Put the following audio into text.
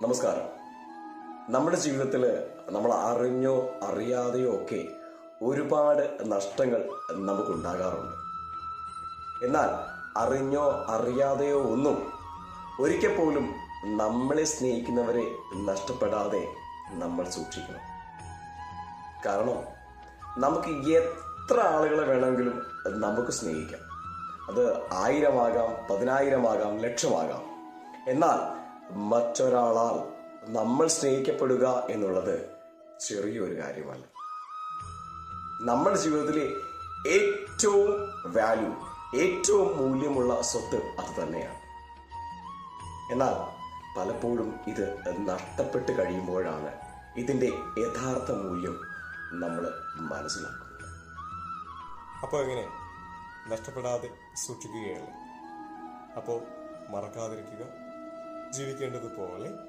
നമസ്കാരം. നമ്മുടെ ജീവിതത്തിൽ നമ്മൾ അറിഞ്ഞോ അറിയാതെയോ ഒക്കെ ഒരുപാട് നഷ്ടങ്ങൾ നമുക്കുണ്ടാകാറുണ്ട്. എന്നാൽ അറിഞ്ഞോ അറിയാതെയോ ഒന്നും ഒരിക്കൽ പോലും നമ്മളെ സ്നേഹിക്കുന്നവരെ നഷ്ടപ്പെടാതെ നമ്മൾ സൂക്ഷിക്കണം. കാരണം നമുക്ക് എത്ര ആളുകളെ വേണമെങ്കിലും നമുക്ക് സ്നേഹിക്കാം. അത് 1000 ആകാം, 10,000 ആകാം, ലക്ഷമാകാം. എന്നാൽ മറ്റൊരാളാൽ നമ്മൾ സ്നേഹിക്കപ്പെടുക എന്നുള്ളത് ചെറിയൊരു കാര്യമല്ല. നമ്മുടെ ജീവിതത്തിലെ ഏറ്റവും വാല്യൂ, ഏറ്റവും മൂല്യമുള്ള സ്വത്ത് അത് തന്നെയാണ്. എന്നാൽ പലപ്പോഴും ഇത് നഷ്ടപ്പെട്ട് കഴിയുമ്പോഴാണ് ഇതിൻ്റെ യഥാർത്ഥ മൂല്യം നമ്മൾ മനസ്സിലാക്കുന്നത്. അപ്പോൾ എങ്ങനെ നഷ്ടപ്പെടാതെ സൂക്ഷിക്കുകയാണ്? അപ്പോൾ മറക്കാതിരിക്കുക, ജീവിക്കേണ്ടതുപോലെ